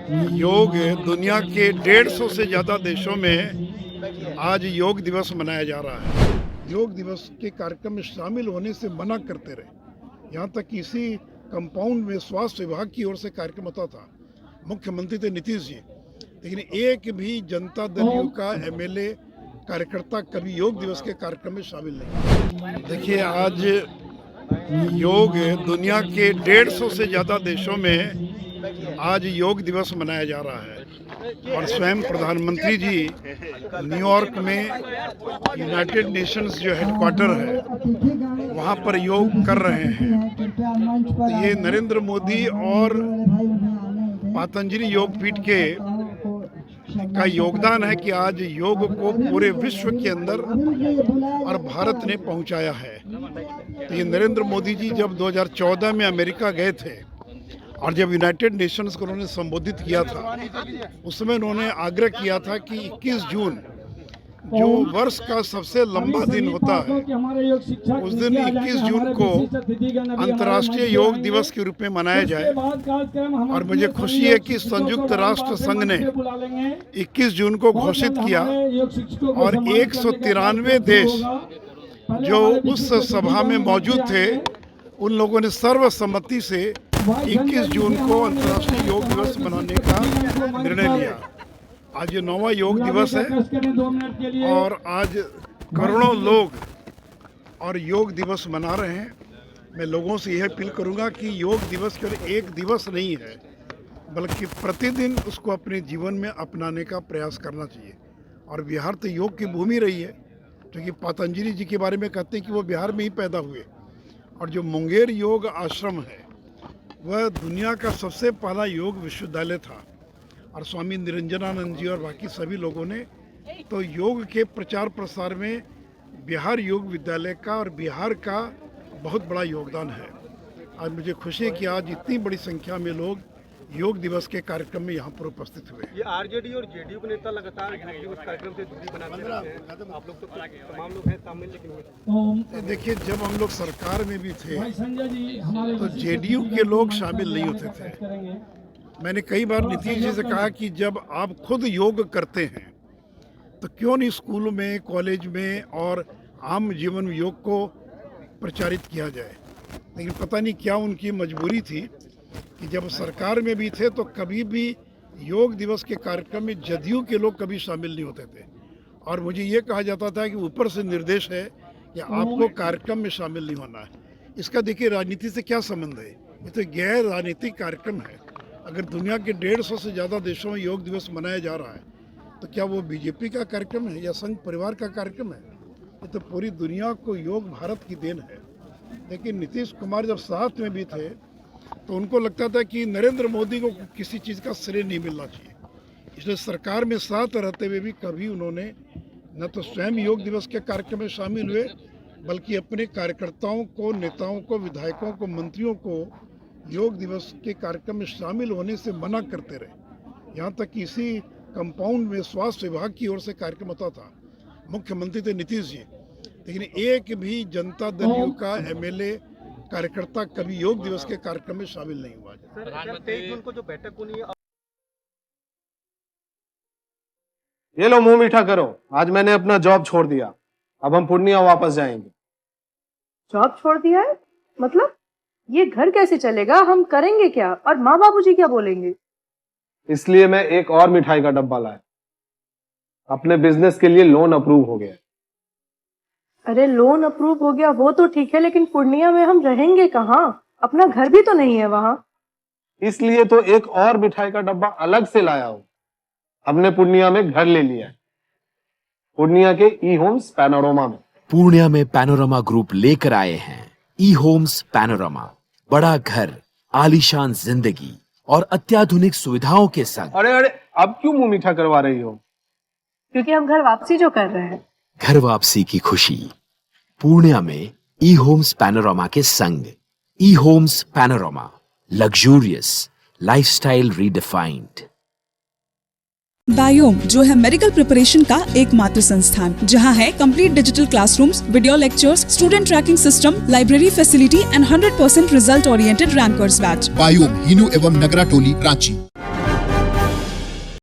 योग दुनिया के 150 से ज़्यादा देशों में आज योग दिवस मनाया जा रहा है। योग दिवस के कार्यक्रम में शामिल होने से मना करते रहे। यहाँ तक कि इसी कंपाउंड में स्वास्थ्य विभाग की ओर से कार्यक्रम होता था। मुख्यमंत्री थे नीतीश जी, लेकिन एक भी जनता दल यू का एमएलए कार्यकर्ता कभी योग दिवस के कार्यक्रम में शामिल नहीं। देखिए, आज योग दुनिया के 150 से ज़्यादा देशों में आज योग दिवस मनाया जा रहा है और स्वयं प्रधानमंत्री जी न्यूयॉर्क में यूनाइटेड नेशंस जो हेडक्वार्टर है वहाँ पर योग कर रहे हैं। तो ये नरेंद्र मोदी और पतंजलि योगपीठ के का योगदान है कि आज योग को पूरे विश्व के अंदर और भारत ने पहुंचाया है। तो ये नरेंद्र मोदी जी जब 2014 में अमेरिका गए थे और जब यूनाइटेड नेशंस को उन्होंने संबोधित किया था, उस समय उन्होंने आग्रह किया था कि 21 जून जो वर्ष का सबसे लंबा दिन होता है, उस दिन 21 जून को अंतर्राष्ट्रीय योग दिवस के रूप में मनाया जाए। और मुझे खुशी है कि संयुक्त राष्ट्र संघ ने 21 जून को घोषित किया और 193 देश जो उस सभा में मौजूद थे, उन लोगों ने सर्वसम्मति से 21 जून को अंतर्राष्ट्रीय योग दिवस मनाने का निर्णय लिया। आज ये 9वां योग दिवस है और आज करोड़ों लोग और योग दिवस मना रहे हैं। मैं लोगों से यह अपील करूंगा कि योग दिवस केवल एक दिवस नहीं है, बल्कि प्रतिदिन उसको अपने जीवन में अपनाने का प्रयास करना चाहिए। और बिहार तो योग की भूमि रही है, क्योंकि पतंजलि जी के बारे में कहते हैं कि वो बिहार में ही पैदा हुए। और जो मुंगेर योग आश्रम है वह दुनिया का सबसे पहला योग विश्वविद्यालय था। और स्वामी निरंजनानंद जी और बाकी सभी लोगों ने तो योग के प्रचार प्रसार में बिहार योग विद्यालय का और बिहार का बहुत बड़ा योगदान है। आज मुझे खुशी है कि आज इतनी बड़ी संख्या में लोग योग दिवस के कार्यक्रम में यहाँ पर उपस्थित हुए। ये आरजेडी और जेडीयू के नेता लगातार योग दिवस कार्यक्रम से दूरी बनाते रहते हैं। आप लोग तो तमाम लोग हैं शामिल, लेकिन देखिए, जब हम लोग सरकार में भी थे तो जेडीयू के लोग शामिल नहीं होते थे। मैंने कई बार नीतीश जी से कहा कि जब आप खुद योग करते हैं तो क्यों नहीं स्कूलों में, कॉलेज में और आम जीवन में योग को प्रचारित किया जाए। लेकिन पता नहीं क्या उनकी मजबूरी थी कि जब सरकार में भी थे तो कभी भी योग दिवस के कार्यक्रम में जदयू के लोग कभी शामिल नहीं होते थे। और मुझे ये कहा जाता था कि ऊपर से निर्देश है कि आपको कार्यक्रम में शामिल नहीं होना है। इसका देखिए राजनीति से क्या संबंध है, ये तो गैर राजनीतिक कार्यक्रम है। अगर दुनिया के 150 से ज़्यादा देशों में योग दिवस मनाया जा रहा है तो क्या वो बीजेपी का कार्यक्रम है या संघ परिवार का कार्यक्रम है? ये तो पूरी दुनिया को योग भारत की देन है। लेकिन नीतीश कुमार जब साथ में भी थे तो उनको लगता था कि नरेंद्र मोदी को किसी चीज़ का श्रेय नहीं मिलना चाहिए। इसलिए सरकार में साथ रहते हुए भी कभी उन्होंने न तो स्वयं योग दिवस के कार्यक्रम में शामिल हुए, बल्कि अपने कार्यकर्ताओं को, नेताओं को, विधायकों को, मंत्रियों को योग दिवस के कार्यक्रम में शामिल होने से मना करते रहे। यहाँ तक कि इसी कंपाउंड में स्वास्थ्य विभाग की ओर से कार्यक्रम होता था। मुख्यमंत्री थे नीतीश जी, लेकिन एक भी जनता दल यू का एमएलए कार्यकर्ता कभी योग दिवस के कार्यक्रम में शामिल नहीं हुआ। 23 जून को जो बैठक होनी है, ये लो मुंह मीठा करो। आज मैंने अपना जॉब छोड़ दिया, अब हम पूर्णिया वापस जाएंगे। जॉब छोड़ दिया है? मतलब ये घर कैसे चलेगा? हम करेंगे क्या? और माँ बाबूजी क्या बोलेंगे? इसलिए मैं एक और मिठाई का डब्बा लाया। अपने बिजनेस के लिए लोन अप्रूव हो गया। अरे लोन अप्रूव हो गया वो तो ठीक है, लेकिन पूर्णिया में हम रहेंगे कहाँ? अपना घर भी तो नहीं है वहाँ। इसलिए तो एक और मिठाई का डब्बा अलग से लाया हूँ। हमने पूर्णिया में घर ले लिया है, पूर्णिया के ई होम्स पैनोरमा में। पूर्णिया में पैनोरमा ग्रुप लेकर आए हैं ई होम्स पैनोरमा। बड़ा घर, आलीशान जिंदगी और अत्याधुनिक सुविधाओं के संग। अरे अरे, अब क्यों मुंह मीठा करवा रही हो? क्योंकि हम घर वापसी जो कर रहे हैं। घर वापसी की खुशी पूर्णिया में ई होम्स पैनोरमा के संग। E homes panorama, luxurious lifestyle redefined. Biome जो है मेडिकल प्रिपरेशन का एकमात्र संस्थान, जहां है complete digital classrooms, video lectures, student tracking system, library facility and 100% result oriented rankers batch. Biome, Hinoo एवं नगरा टोली, रांची।